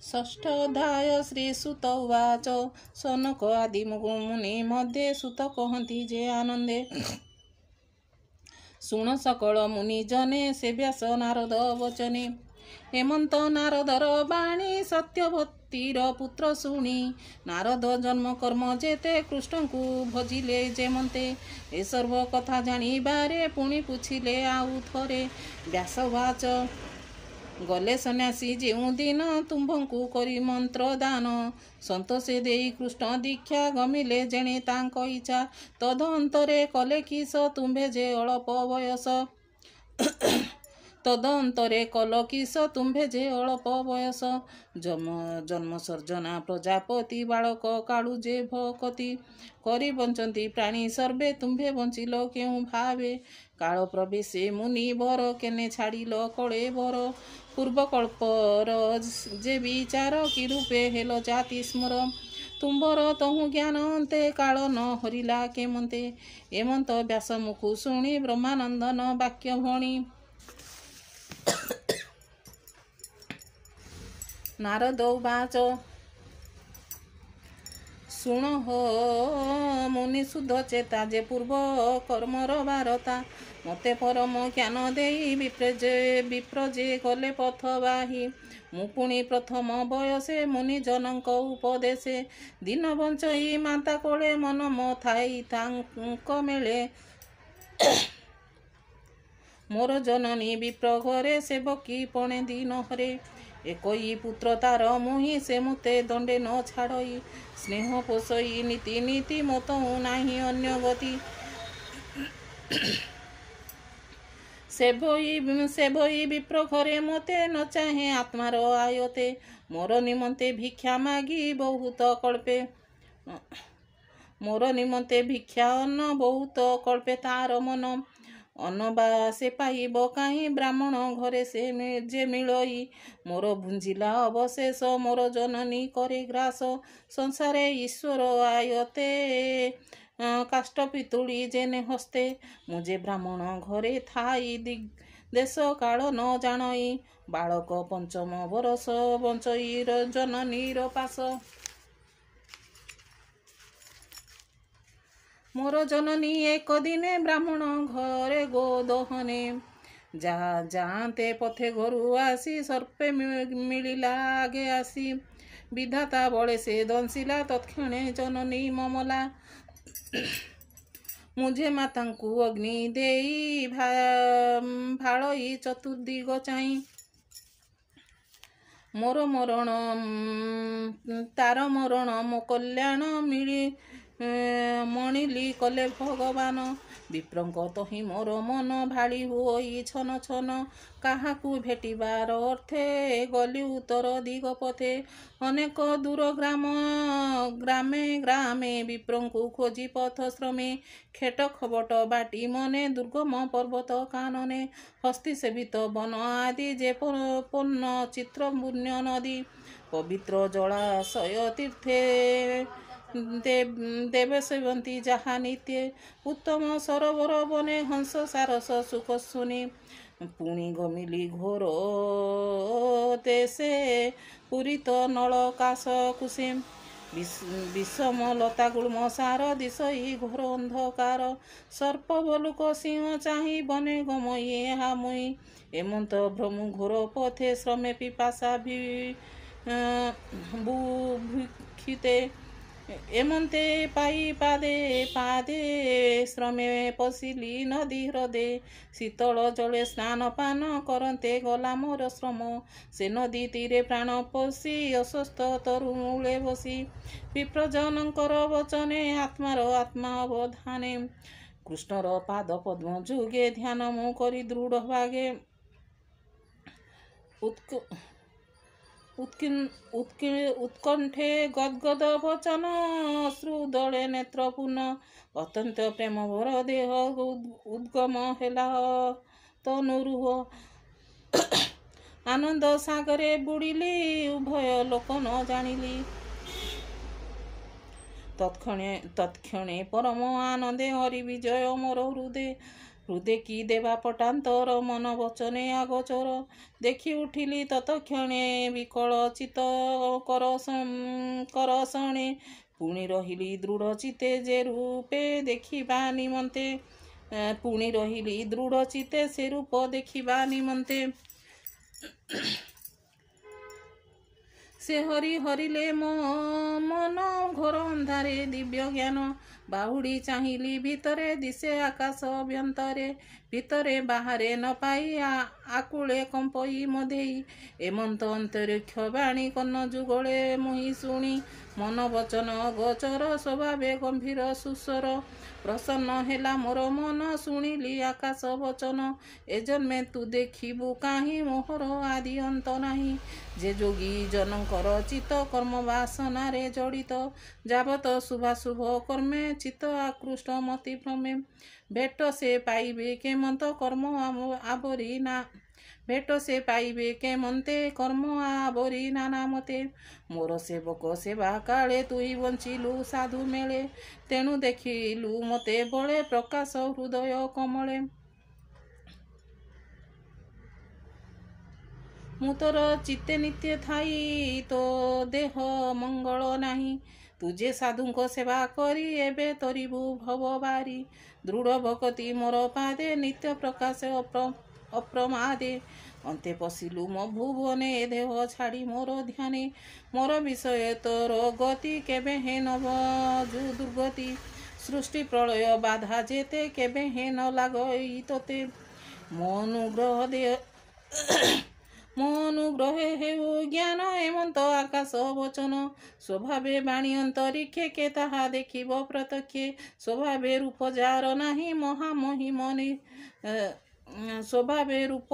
षष्ठ अध्याय श्रीसुत उवाच सनक आदि मुनि मध्ये सुत कहती जे आनंदे शुण सकल मुनि जने से व्यास नारद वचने हेमंत नारदर बाणी सत्यवतीर पुत्र शुणी नारद जन्म कर्म जेते कृष्ण को भजिले जेमंते ए सर्व कथा जानी बारे पुणी पुछिले आउ थरे व्यासवाच गले सन्यासी जेउ दिन तुम्भंकु करी मंत्र दान संतोषे देई कृष्ण दीक्षा गमिले जेणे तांक इच्छा तद अंतरे कले किस तुम्भे जे अल्प बयस तद अंतरे कल किस तुम्भे जे अल्प बयस जन्म सर्जना प्रजापति बालक काळू जे भकति करी बंचंती प्राणी सर्वे तुम्भे बंचिल केउ भावे काल प्रवेशे मुनि बर केने छाड़िल कले बर पूर्वकल्पर जे विचार कि रूपे हेल जाति स्मर तुम्बर तहु ज्ञान अंते काल न हरिला केमंते एमंत व्यास मुखु शुणी ब्रह्मानंदन वाक्य भणी नारद उवाच शुण हो मुनि शुद्ध चेता जे पूर्व कर्मर बारता मते परम ज्ञान देई विप्र जे गले पथ बाही मु पुणी प्रथम बयसे मुनि जनक उपदेशे दिन बंचई माता कोले मन म थाई तांक मेले मोर जननी विप्र घरे सेवकी पणे दिन हरे एकई पुत्र तार मुहि से मुते दंडे न छाड़ई स्नेह पोषई नीति नीति मत नाही अन्य गति सेवई विप्र घरे मते न चाहे आत्मार आयते मोर निमंते भिक्षा मागी बहुत कल्पे मोर निमंते भिक्षा अन्न बहुत कल्पे तार मन अनबा से पाइब काहीं ब्राह्मण घरे से जे मिलई मोर भुंजिला अवशेष मोर जननी करे ग्रास संसारे ईश्वर आयते काष्ट पितुड़ी जेने हस्ते मुझे ब्राह्मण घरे थाई देश काल न जानई बालक पंचम बरस बंचई जननीर पास मोर जननी एक दिने ब्राह्मण घरे गोदहने जाते पथे घरु आसी सर्पे मिलिला आगे आसी विधाता बड़े से दंसिला तत्क्षणे जननी ममला मुझे मातांकु अग्नि देई भाड़ई चतुर्दिग चाई मोर मरण तार मरण मो कल्याण मिली मणिली कले भगवान विप्रंक तही मोर मन भाड़ी हुई छन छन काहाकू भेटिबार अर्थे गली उत्तर दिग पथे अनेक दूर ग्रामे ग्रामे विप्रंकु खोजी पथ श्रमे खेट खबट बाटी मने दुर्गम पर्वत कानने हस्ती सेवित वन आदि जे पन्न चित्र पुण्य नदी पवित्र जलाशय तीर्थे देवे सेवंती जहा नित्य उत्तम सरोवर बने हंस सारस सुख सुनी पुणी गमिली घोर देशे पूरित नलकाश कुसे विषम लता गुल्म सार दिशई घोर अंधकार सर्प बलुक सिंह चाही बने गमई हा मुई एमंत भ्रमु घोर पथे श्रमे पिपासा भूखिते एमंते पाई पादे श्रमे पशिली नदी ह्रदे शीतल जले स्नान पान करते गला मोर श्रम से नदी तीरे प्राण पशि अस्वस्थ तरु मूले बसी विप्रजनकर वचने आत्मार आत्मा अवधाने कृष्णर पाद पद्म जुगे ध्यान मु करी दृढ़ भागे उत्कंठे गदगद वचन श्रुदले नेत्र पुन अत्यंत प्रेम भर देह उद्गम हेला तनुरुह आनंद सागरे बुड़िली उभय लोक न जानिली तत्क्षणे परम आनंदे हरि विजय मोर हृदय ହୃଦେ କି ଦେବା ପଟାନ୍ତର ମନ ବଚନେ ଆଗୋଚର ଦେଖି ଉଠିଲି ତତକ୍ଷଣେ ବିକଳ ଚିତ କରସଣେ ପୁଣି ରହିଲି ଦୃଢ଼ ଚିତେ ଯେ ରୂପେ ଦେଖିବା ନିମନ୍ତେ ପୁଣି ରହିଲି ଦୃଢ଼ ଚିତେ ସେ ରୂପ ଦେଖିବା ନିମନ୍ତେ ସେ ହରି ହରିଲେ ମୋ ମନ ଘୋର ଅନ୍ଧାରେ ଦିବ୍ୟ ଜ୍ଞାନ ବାହୁଡ଼ି ଚାହିଁଲି ଭିତରେ ଦିଶେ ଆକାଶ ଅଭ୍ୟନ୍ତରେ ଭିତରେ ବାହାରେ ନ ପାଇ ଆକୁଳେ କମ୍ପଇ ମଧେଇ ଏମନ୍ତ ଅନ୍ତରିକ୍ଷ ବାଣୀ କର୍ଣ୍ଣ ଯୁଗଳେ ମୁହିଁ ଶୁଣି ମନ ବଚନ ଗୋଚର ସ୍ୱଭାବେ ଗମ୍ଭୀର ସୁସ୍ୱର ପ୍ରସନ୍ନ ହେଲା ମୋର ମନ ଶୁଣିଲି ଆକାଶ ବଚନ ଏ ଜନ୍ମେ ତୁ ଦେଖିବୁ କାହିଁ ମୋହର ଆଦି ଅନ୍ତ ନାହିଁ ଯେ ଯୋଗୀ ଜନଙ୍କର ଚିତ୍ତ କର୍ମ ବାସନାରେ ଜଡ଼ିତ ଯାବତ ଶୁଭାଶୁଭ କର୍ମେ ଚିତ୍ତ ଆକୃଷ୍ଟ ମତି ଭ୍ରମେ ଭେଟ ସେ ପାଇବେ କେମନ୍ତ କର୍ମ ଆବରି ନା ଭେଟ ସେ ପାଇବେ କେମନ୍ତେ କର୍ମ ଆବରି ନାନା ମତେ ମୋର ସେବକ ସେବା କାଳେ ତୁଇ ବଞ୍ଚିଲୁ ସାଧୁ ମେଳେ ତେଣୁ ଦେଖିଲୁ ମତେ ବଳେ ପ୍ରକାଶ ହୃଦୟ କମଳେ ମୁଁ ତୋର ଚିତ୍ତେ ନିତ୍ୟ ଥାଇ ତୋ ଦେହ ମଙ୍ଗଳ ନାହିଁ ତୁ ଯେ ସାଧୁଙ୍କ ସେବା କରି ଏବେ ତରିବୁ ଭବ ବାରି ଦୃଢ଼ ଭକତି ମୋର ପାଦେ ନିତ୍ୟ ପ୍ରକାଶ ଅପ୍ରମାଦେ ଅନ୍ତେ ପଶିଲୁ ମୋ ଭୁବନେ ଏ ଦେହ ଛାଡ଼ି ମୋର ଧ୍ୟାନେ ମୋର ବିଷୟ ତୋର ଗତି କେବେ ହେ ନବ ଦୁର୍ଗତି ସୃଷ୍ଟି ପ୍ରଳୟ ବାଧା ଯେତେ କେବେ ହେ ନ ଲାଗଇ ତୋତେ ମୋ ଅନୁଗ୍ରହ ହେଉ ଜ୍ଞାନ ଏମନ୍ତ ଆକାଶ ବଚନ ସ୍ୱଭାବେ ବାଣୀ ଅନ୍ତରିକ୍ଷେ କେ ତାହା ଦେଖିବ ପ୍ରତ୍ୟକ୍ଷେ ସ୍ୱଭାବେ ରୂପ ଯାର ନାହିଁ ମହାମହିମ ସ୍ୱଭାବେ ରୂପ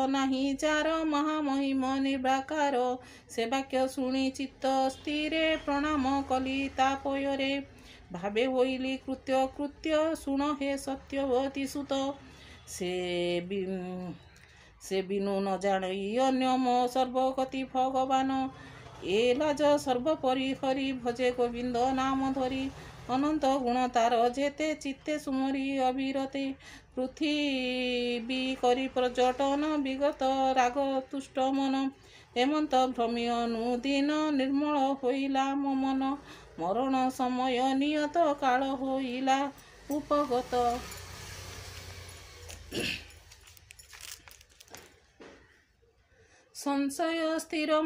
ନାହିଁ ଯାର ମହାମହିମ ନିର୍ବାକାର ସେ ବାକ୍ୟ ଶୁଣି ଚିତ୍ତ ସ୍ଥିରେ ପ୍ରଣାମ କଲି ତାପୟରେ ଭାବେ ହୋଇଲି କୃତ୍ୟ ଶୁଣ ହେ ସତ୍ୟବତୀ ସୁତ ସେ ବିନୁ ନ ଜାଣଇ ଅନ୍ୟ ମୋ ସର୍ବଗତି ଭଗବାନ ଏ ଲାଜ ସର୍ବପରି ହରି ଭଜେ ଗୋବିନ୍ଦ ନାମ ଧରି ଅନନ୍ତ ଗୁଣ ତାର ଯେତେ ଚିତ୍ତେ ସୁମରି ଅବିରତେ ପୃଥିବୀ କରି ପର୍ଯ୍ୟଟନ ବିଗତ ରାଗ ତୁଷ୍ଟ ମନ ଏମନ୍ତ ଭ୍ରମୀ ଅନୁଦିନ ନିର୍ମଳ ହୋଇଲା ମୋ ମନ ମରଣ ସମୟ ନିୟତ କାଳ ହୋଇଲା ଉପଗତ ସଂଶୟ ସ୍ଥିର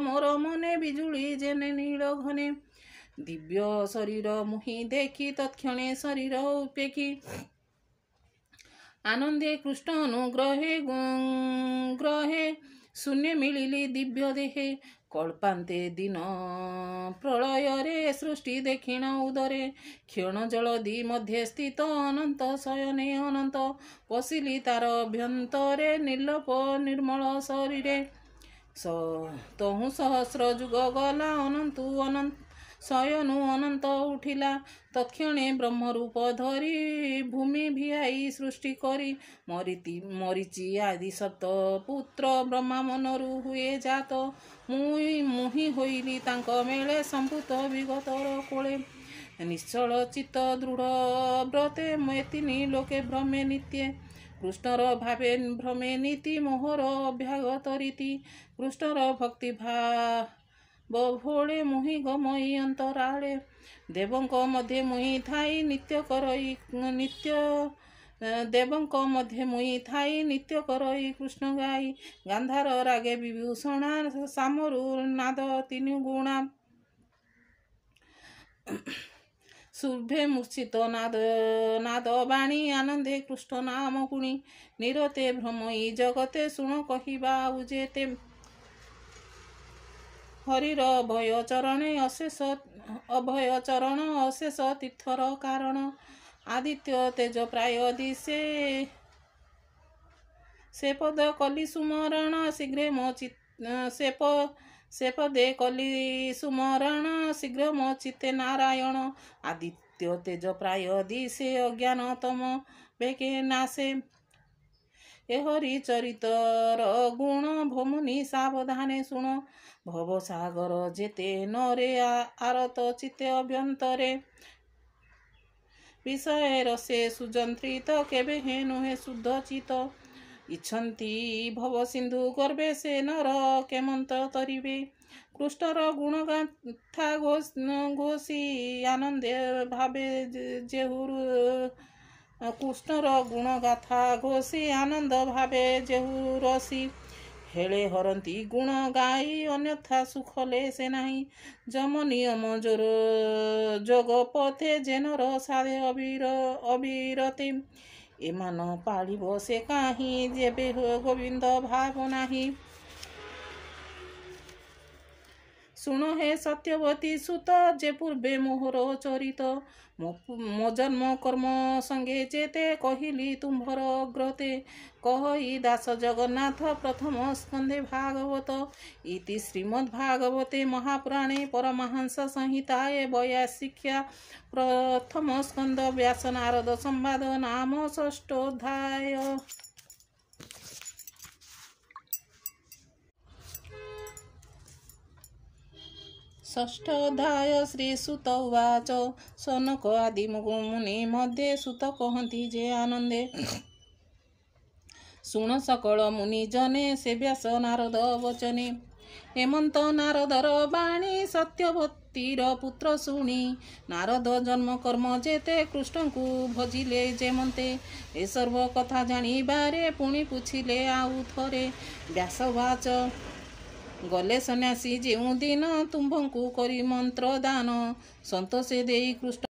ମୋର ମନେ ବିଜୁଳି ଯେନେ ନୀଳ ଘନେ ଦିବ୍ୟ ଶରୀର ମୁହିଁ ଦେଖି ତତ୍କ୍ଷଣେ ଶରୀର ଉପେକ୍ଷୀ ଆନନ୍ଦେ କୃଷ୍ଣ ଅନୁଗ୍ରହେ ଶୂନ୍ୟ ମିଳିଲି ଦିବ୍ୟ ଦେହେ କଳ୍ପାନ୍ତେ ଦିନ ପ୍ରଳୟରେ ସୃଷ୍ଟି ଦେଖିଣ ଉଦରେ କ୍ଷଣ ଜଳଦି ମଧ୍ୟ ସ୍ଥିତ ଅନନ୍ତ ଶୟନେ ଅନନ୍ତ ପଶିଲି ତାର ଅଭ୍ୟନ୍ତରେ ନିର୍ଲୋପ ନିର୍ମଳ ଶରୀରେ ତହୁଁ ସହସ୍ର ଯୁଗ ଗଲା ଶୟନୁ ଅନନ୍ତ ଉଠିଲା ତକ୍ଷଣେ ବ୍ରହ୍ମରୂପ ଧରି ଭୂମି ଭିଆଇ ସୃଷ୍ଟି କରି ମରିଚି ଆଦି ସପ୍ତ ପୁତ୍ର ବ୍ରହ୍ମା ମନରୁ ହୁଏ ଜାତ ମୁହିଁ ହୋଇଲି ତାଙ୍କ ମେଳେ ସମ୍ଭୂତ ବିଗତର କୋଳେ ନିଶ୍ଚଳ ଚିତ୍ତ ଦୃଢ଼ ବ୍ରତେ ଏତିନି ଲୋକେ ଭ୍ରମେ ନିତ୍ୟେ କୃଷ୍ଣର ଭାବେ ଭ୍ରମେ ନୀତି ମୋହର ଅଭ୍ୟାଗତ ରୀତି କୃଷ୍ଣର ଭକ୍ତି ଭୋଳେ ମୁହିଁ ଗମଇ ଅନ୍ତରାଳେ ଦେବଙ୍କ ମଧ୍ୟରେ ମୁହିଁ ଥାଇ ଦେବଙ୍କ ମଧ୍ୟରେ ମୁହିଁ ଥାଇ ନିତ୍ୟ କରଇ କୃଷ୍ଣ ଗାଇ ଗାନ୍ଧାର ରାଗେ ବିଭୂଷଣା ସାମରୁ ନାଦ ତିନି ଗୁଣା ଶୁଭେ ମୂର୍ଚ୍ଛିତ ନାଦ ବାଣୀ ଆନନ୍ଦେ କୃଷ୍ଣ ନାମ ଗୁଣି ନିରତେ ଭ୍ରମଇ ଜଗତେ ଶୁଣ କହିବା ଆଉ ଯେତେ ହରିର ଅଭୟ ଚରଣ ଅଶେଷ ତୀର୍ଥର କାରଣ ଆଦିତ୍ୟ ତେଜ ପ୍ରାୟ ଦିଶେ ସେ ପଦ କଲି ସୁମରଣ ଶୀଘ୍ର ମୋ ସେ ପଦେ କଲି ସୁମରଣ ଶୀଘ୍ର ମୋ ଚିତ୍ତେ ନାରାୟଣ ଆଦିତ୍ୟ ତେଜ ପ୍ରାୟ ଦିଶେ ଅଜ୍ଞାନ ତମ ବେକେ ନାଶେ ଏ ହରି ଚରିତର ଗୁଣ ଭମୁନି ସାବଧାନେ ଶୁଣ ଭବସାଗର ଯେତେ ନରେ ଆରତ ଚିତ୍ତେ ଅଭ୍ୟନ୍ତରେ ବିଷୟ ରସେ ସୁଯନ୍ତ୍ରିତ କେବେ ହେ ନୁହେଁ ଶୁଦ୍ଧ ଚିତ। ଇଚ୍ଛନ୍ତି ଭବ ସିନ୍ଧୁ ଗର୍ବେ ସେ ନର କେମନ୍ତ ତରିବେ। କୃଷ୍ଣର ଗୁଣଗାଥା ଘୋଷି ଆନନ୍ଦେ ଭାବେ ଯେହୁରୁ କୃଷ୍ଣର ଗୁଣଗାଥା ଘୋଷି ଆନନ୍ଦ ଭାବେ ଯେହୁ ରସି। ହେଳେ ହରନ୍ତି ଗୁଣ ଗାଇ ଅନ୍ୟଥା ସୁଖଲେ ସେ ନାହିଁ। ଯମ ନିୟମ ଯୋଗ ପଥେ ଜେନର ସାଧେ ଅବିରତେ। ଏମାନ ପାଳିବ ସେ କାହିଁ ଯେବେ ଗୋବିନ୍ଦ ଭାବ ନାହିଁ। ଶୁଣ ହେ ସତ୍ୟବତୀ ସୁତ ଯେ ପୂର୍ବେ ମୋହର ଚରିତ। ମୋ ଜନ୍ମ କର୍ମ ସଙ୍ଗେ ଯେତେ କହିଲି ତୁମ୍ଭର ଅଗ୍ରତେ। କହଇ ଦାସ ଜଗନ୍ନାଥ ପ୍ରଥମ ସ୍କନ୍ଧେ ଭାଗବତ। ଇତି ଶ୍ରୀମଦ୍ ଭାଗବତେ ମହାପୁରାଣେ ପରମହଂସ ସଂହିତାଏ ବୈୟାସିକ୍ୟା ପ୍ରଥମ ସ୍କନ୍ଧ ବ୍ୟାସ ନାରଦ ସମ୍ବାଦ ନାମ ଷଷ୍ଠୋଧ୍ୟାୟ। ଷଷ୍ଠୋଧ୍ୟାୟ ଶ୍ରୀସୁତ ଉବାଚ। ସନକ ଆଦି ମୁନି मध्ये ସୁତ କହନ୍ତି ଯେ ଆନନ୍ଦେ। ଶୁଣ ସକଳ ମୁନି ଜନେ ସେ ବ୍ୟାସ ନାରଦ ବଚନେ। ହେମନ୍ତ ନାରଦର ବାଣୀ ସତ୍ୟବତୀର ପୁତ୍ର ଶୁଣି। ନାରଦ ଜନ୍ମ କର୍ମ ଯେତେ କୃଷ୍ଣଙ୍କୁ ଭଜିଲେ ଯେମନ୍ତେ। ଏ ସର୍ବ କଥା ଜାଣିବାରେ ପୁଣି ପୁଛିଲେ ଆଉ ଥରେ। ବ୍ୟାସ ଉବାଚ ଗଲେ ସନ୍ନ୍ୟାସୀ ଯେଉଁ ଦିନ ତୁମ୍ଭଙ୍କୁ କରି ମନ୍ତ୍ର ଦାନ। ସନ୍ତୋଷେ ଦେଇ କୃଷ୍ଣ